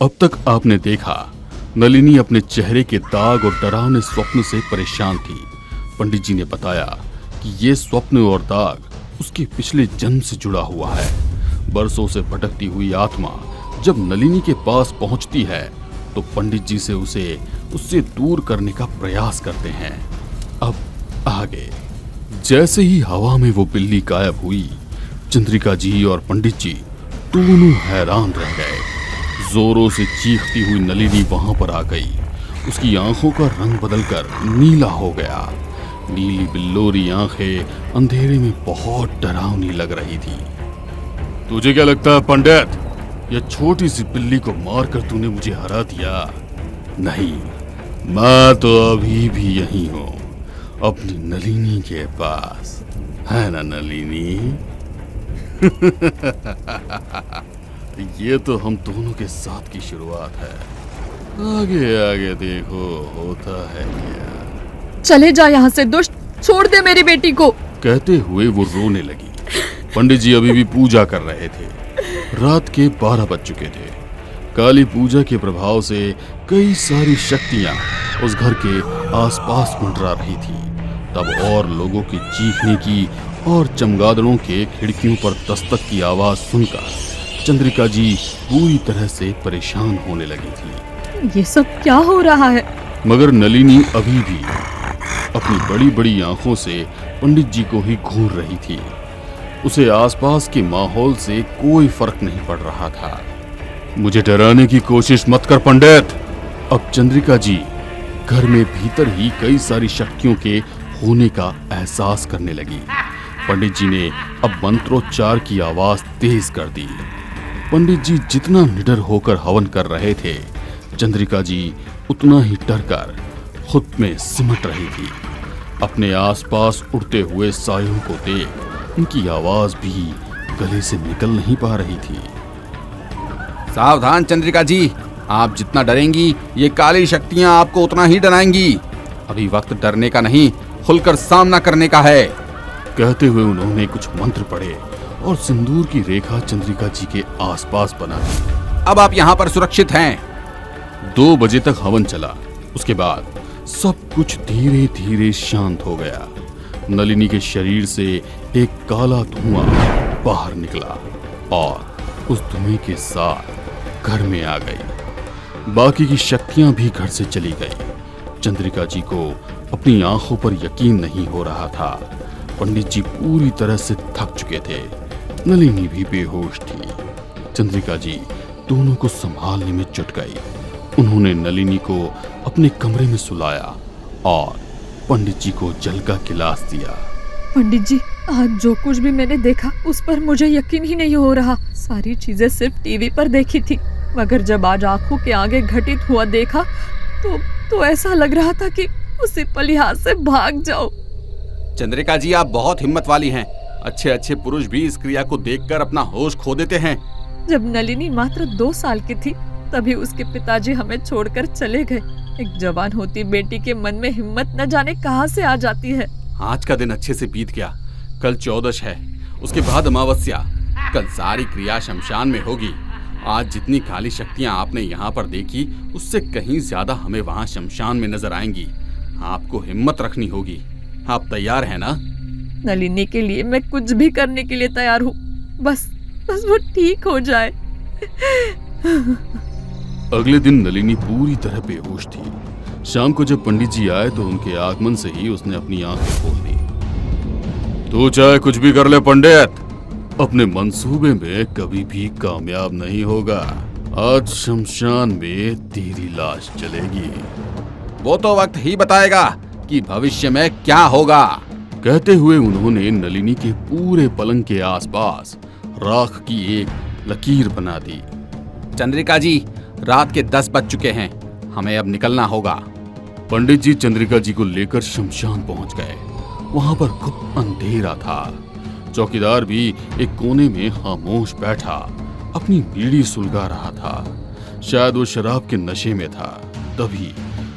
अब तक आपने देखा नलिनी अपने चेहरे के दाग और डरावने स्वप्न से परेशान थी। पंडित जी ने बताया कि ये स्वप्न और दाग उसके पिछले जन्म से जुड़ा हुआ है। बरसों से भटकती हुई आत्मा जब नलिनी के पास पहुंचती है तो पंडित जी से उससे दूर करने का प्रयास करते हैं। अब आगे जैसे ही हवा में वो बिल्ली गायब हुई, चंद्रिका जी और पंडित जी दोनों हैरान रह गए। जोरों से चीखती हुई नलिनी वहां पर आ गई। उसकी आंखों का रंग बदलकर नीला हो गया। नीली बिल्लोरी आंखें अंधेरे में बहुत डरावनी लग रही थी। तुझे क्या लगता है पंडित, यह छोटी सी बिल्ली को मारकर तूने मुझे हरा दिया? नहीं, मैं तो अभी भी यही हूँ, अपनी नलिनी के पास, है ना नलिनी? ये तो हम दोनों के साथ की शुरुआत है। आगे आगे देखो होता है क्या। चले जा यहाँ से दुष्ट, छोड़ दे मेरी बेटी को। कहते हुए वो रोने लगी। पंडित जी अभी भी पूजा कर रहे थे। रात के 12 बज चुके थे। काली पूजा के प्रभाव से कई सारी शक्तियां उस घर के आसपास मंडरा रही थी। तब और लोगों के चीखने की और चमगादड़ों के खिड़कियों पर दस्तक की आवाज सुनकर चंद्रिका जी पूरी तरह से परेशान होने लगी थी। ये सब क्या हो रहा है? मगर नलिनी अभी भी अपनी बड़ी बड़ी आंखों से पंडित जी को ही घूर रही थी। उसे आसपास के माहौल से कोई फर्क नहीं पड़ रहा था। मुझे डराने की कोशिश मत कर पंडित। अब चंद्रिका जी घर में भीतर ही कई सारी शक्तियों के होने का एहसास करने लगी। पंडित जी ने अब मंत्रोच्चार की आवाज तेज कर दी। पंडित जी जितना निडर होकर हवन कर रहे थे, चंद्रिका जी उतना ही डरकर खुद में सिमट रही थी। अपने आसपास उड़ते हुए सायों को देख उनकी आवाज भी गले से निकल नहीं पा रही थी। सावधान चंद्रिका जी, आप जितना डरेंगी ये काली शक्तियां आपको उतना ही डराएंगी। अभी वक्त डरने का नहीं, खुलकर सामना करने का है। कहते हुए उन्होंने कुछ मंत्र पढ़े और सिंदूर की रेखा चंद्रिका जी के आसपास बना दी। अब आप यहाँ पर सुरक्षित हैं। 2 बजे तक हवन चला। उसके बाद सब कुछ धीरे धीरे शांत हो गया। नलिनी के शरीर से एक काला धुआं बाहर निकला और उस धुएं के साथ घर में आ गई। बाकी की शक्तियां भी घर से चली गई। चंद्रिका जी को अपनी आंखों पर यकीन नहीं हो रहा था। पंडित जी पूरी तरह से थक चुके थे। नलिनी भी बेहोश थी। चंद्रिका जी दोनों को संभालने में जुट गई। उन्होंने नलिनी को अपने कमरे में सुलाया और पंडित जी को जल का गिलास दिया। पंडित जी, आज जो कुछ भी मैंने देखा उस पर मुझे यकीन ही नहीं हो रहा। सारी चीजें सिर्फ टीवी पर देखी थी, मगर जब आज आंखों के आगे घटित हुआ देखा तो ऐसा लग रहा था कि उसी पल यहाँ से भाग जाओ। चंद्रिका जी, आप बहुत हिम्मत वाली हैं। अच्छे अच्छे पुरुष भी इस क्रिया को देखकर अपना होश खो देते हैं। जब नलिनी मात्र 2 साल की थी तभी उसके पिताजी हमें छोड़कर चले गए। एक जवान होती बेटी के मन में हिम्मत न जाने कहां से आ जाती है। आज का दिन अच्छे से बीत गया। कल 14 है, उसके बाद अमावस्या। कल सारी क्रिया शमशान में होगी। आज जितनी काली शक्तियां आपने यहाँ पर देखी उससे कहीं ज्यादा हमें वहाँ शमशान में नजर आएंगी। आपको हिम्मत रखनी होगी। आप तैयार हैं ना? नलिनी के लिए मैं कुछ भी करने के लिए तैयार हूँ। बस वो ठीक हो जाए। अगले दिन नलिनी पूरी तरह बेहोश थी। शाम को जब पंडित जी आए तो उनके आगमन से ही उसने अपनी आंखें खोल दी। तो चाहे कुछ भी कर ले पंडित, अपने मंसूबे में कभी भी कामयाब नहीं होगा। आज शमशान में तेरी लाश चलेगी। वो तो वक्त ही बताएगा कि भविष्य में क्या होगा। कहते हुए उन्होंने नलिनी के पूरे पलंग के आसपास राख की एक लकीर बना दी। चंद्रिका जी, रात के 10 बज चुके हैं, हमें अब निकलना होगा। पंडित जी चंद्रिका जी को लेकर शमशान पहुंच गए। वहां पर खूब अंधेरा था। चौकीदार भी एक कोने में खामोश बैठा अपनी बीड़ी सुलगा रहा था। शायद वो शराब के नशे में था। तभी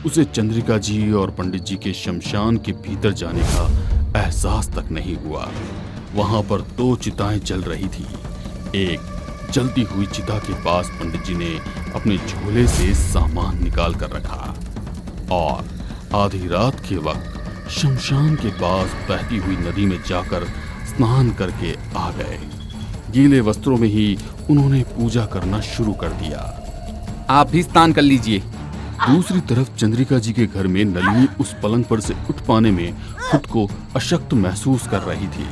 उसे चंद्रिका जी और पंडित जी के शमशान के भीतर जाने का एहसास तक नहीं हुआ। वहां पर 2 चिताएं जल रही थी। एक जलती हुई चिता के पास पंडित जी ने अपने झोले से सामान निकाल कर रखा और आधी रात के वक्त शमशान के पास बहती हुई नदी में जाकर स्नान करके आ गए। गीले वस्त्रों में ही उन्होंने पूजा करना शुरू कर दिया। आप भी स्नान कर लीजिए। दूसरी तरफ चंद्रिका जी के घर में नलिनी उस पलंग पर से उठ पाने में खुद को अशक्त महसूस कर रही थी।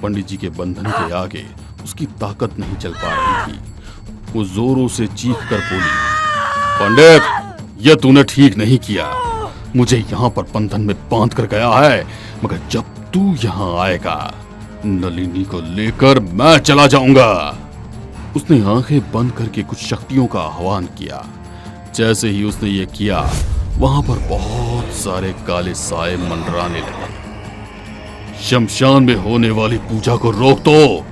पंडित जी के बंधन के आगे उसकी ताकत नहीं चल पा रही थी। वो जोरों से चीख कर बोली, पंडित, यह तूने ठीक नहीं किया। मुझे यहाँ पर बंधन में बांध कर गया है, मगर जब तू यहाँ आएगा नलिनी को लेकर मैं चला जाऊंगा। उसने आंखें बंद करके कुछ शक्तियों का आह्वान किया। जैसे ही उसने ये किया, वहां पर बहुत सारे काले साए मंडराने लगे। शमशान में होने वाली पूजा को रोक दो,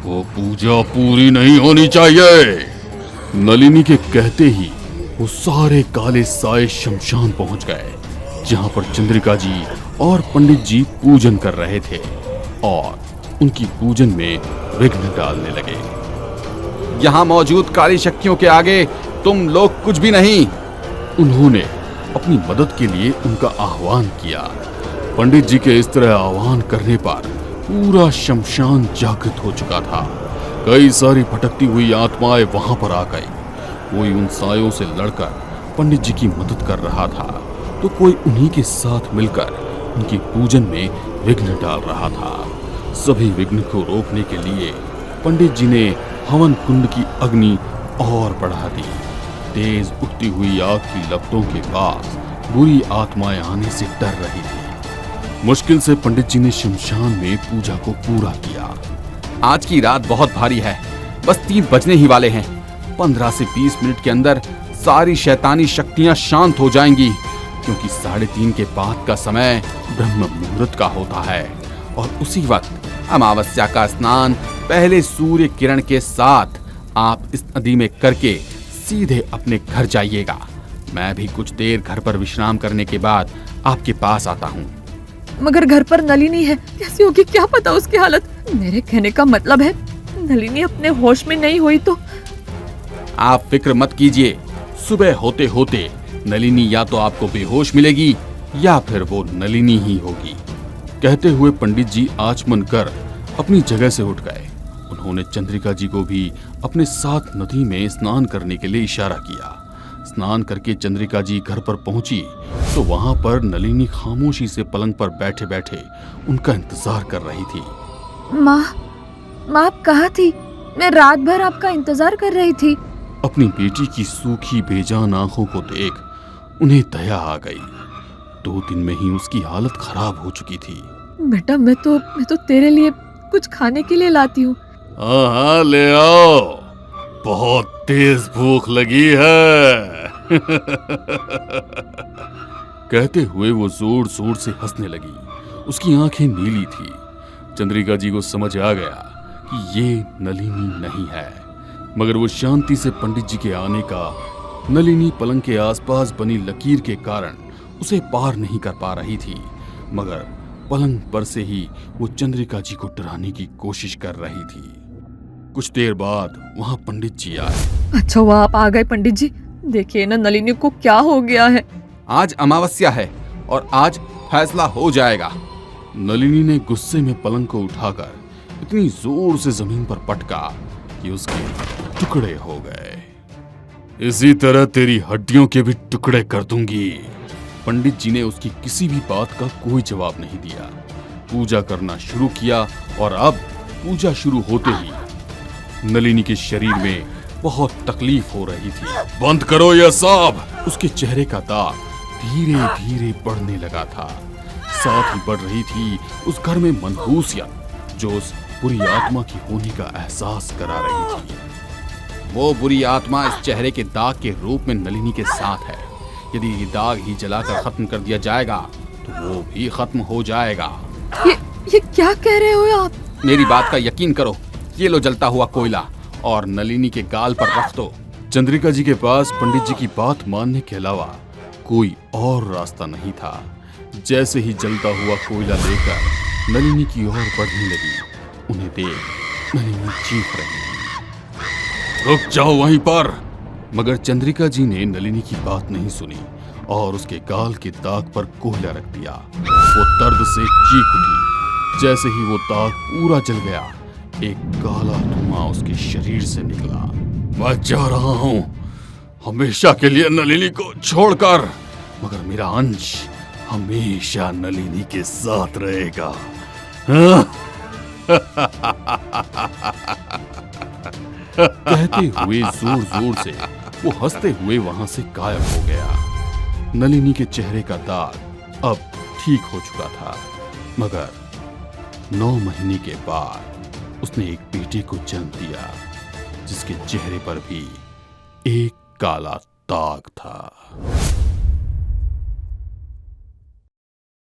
वो पूजा पूरी नहीं होनी चाहिए। नलिनी के कहते ही वो सारे काले साए शमशान पहुंच गए, जहां पर चंद्रिका जी और पंडित जी पूजन कर रहे थे और उनकी पूजन में विघ्न डालने लगे। यहाँ मौजूद काली शक्तियों के आगे तुम लोग कुछ भी नहीं। उन्होंने अपनी मदद के लिए उनका आह्वान किया। पंडित जी के इस तरह आह्वान करने पर पूरा शमशान जागृत हो चुका था। कई सारी भटकती हुई आत्माएं वहां पर आ गई। कोई उन सायों से लड़कर पंडित जी की मदद कर रहा था, तो कोई उन्हीं के साथ मिलकर उनकी पूजन में विघ्न डाल रहा था। सभी विघ्न को रोकने के लिए पंडित जी ने हवन कुंड की अग्नि और बढ़ा दी। तेज उठती हुई आग की लपटों के पास बुरी आत्माएं आने से डर रही थी। मुश्किल से पंडित जी ने शमशान में पूजा को पूरा किया। आज की रात बहुत भारी है, बस 3 बजने ही वाले हैं। 15 से 20 मिनट के अंदर सारी शैतानी शक्तियां शांत हो जाएंगी, क्योंकि 3:30 के बाद का समय ब्रह्म मुहूर्त का होता है और उसी वक्त अमावस्या का स्नान पहले सूर्य किरण के साथ आप इस नदी में करके सीधे अपने घर जाइएगा। मैं भी कुछ देर घर पर विश्राम करने के बाद आपके पास आता हूँ। मगर घर पर नलिनी है, कैसी होगी क्या पता उसकी हालत। मेरे कहने का मतलब है नलिनी अपने होश में नहीं हुई तो। आप फिक्र मत कीजिए, सुबह होते होते नलिनी या तो आपको बेहोश मिलेगी या फिर वो नलिनी ही होगी। कहते हुए पंडित जी आचमन कर अपनी जगह से उठ गए। उन्होंने चंद्रिका जी को भी अपने साथ नदी में स्नान करने के लिए इशारा किया। स्नान करके चंद्रिका जी घर पर पहुंची तो वहां पर नलिनी खामोशी से पलंग पर बैठे बैठे उनका इंतजार कर रही थी। माँ आप कहाँ थी? मैं रात भर आपका इंतजार कर रही थी। अपनी बेटी की सूखी बेजान आंखों को देख उन्हें दया आ गई। 2 दिन में ही उसकी हालत खराब हो चुकी थी। बेटा मैं तो तेरे लिए कुछ खाने के लिए लाती हूँ। हाँ ले आओ, बहुत तेज भूख लगी है। कहते हुए वो जोर जोर से हंसने लगी। उसकी आंखें नीली थी। चंद्रिका जी को समझ आ गया कि ये नलिनी नहीं है, मगर वो शांति से पंडित जी के आने का नलिनी पलंग के आसपास बनी लकीर के कारण उसे पार नहीं कर पा रही थी, मगर पलंग पर से ही वो चंद्रिका जी को डराने की कोशिश कर रही थी। कुछ देर बाद वहां पंडित जी आए। अच्छा हुआ आप आ गए पंडित जी। देखिए ना नलिनी को क्या हो गया है। आज अमावस्या है और आज फैसला हो जाएगा। नलिनी ने गुस्से में पलंग को उठाकर इतनी जोर से जमीन पर पटका कि उसके टुकड़े हो गए। इसी तरह तेरी हड्डियों के भी टुकड़े कर दूंगी। पंडित जी ने उसकी किसी भी बात का कोई जवाब नहीं दिया। पूजा करना शुरू किया और अब पूजा शुरू होते ही नलिनी के शरीर में बहुत तकलीफ हो रही थी। बंद करो यह सब। उसके चेहरे का दाग धीरे धीरे बढ़ने लगा था। साथ ही बढ़ रही थी उस घर में मनहूसियत जो उस बुरी आत्मा की होने का एहसास करा रही थी। वो बुरी आत्मा इस चेहरे के दाग के रूप में नलिनी के साथ है। यदि ये दाग ही जलाकर खत्म कर दिया जाएगा तो वो भी खत्म हो जाएगा। ये क्या कह रहे हो आप? मेरी बात का यकीन करो। ये लो जलता हुआ कोयला और नलिनी के गाल पर रख दो। चंद्रिका जी के पास पंडित जी की बात मानने के अलावा कोई और रास्ता नहीं था। जैसे ही जलता हुआ कोयला लेकर नलिनी की ओर बढ़ने लगी, उन्हें देख नलिनी चीख रही थी। रुक जाओ वहीं पर। मगर चंद्रिका जी ने नलिनी की बात नहीं सुनी और उसके गाल के दाग पर कोयला रख दिया। वो दर्द से चीख उठी। जैसे ही वो दाग पूरा जल गया, एक काला धुआं उसके शरीर से निकला। मैं जा रहा हूं हमेशा के लिए नलिनी को छोड़कर, मगर मेरा अंश हमेशा नलिनी के साथ रहेगा। कहते हुए जोर जोर से वो हंसते हुए वहां से गायब हो गया। नलिनी के चेहरे का दाग अब ठीक हो चुका था, मगर 9 महीने के बाद उसने एक बेटे को जन्म दिया, जिसके चेहरे पर भी एक काला दाग था।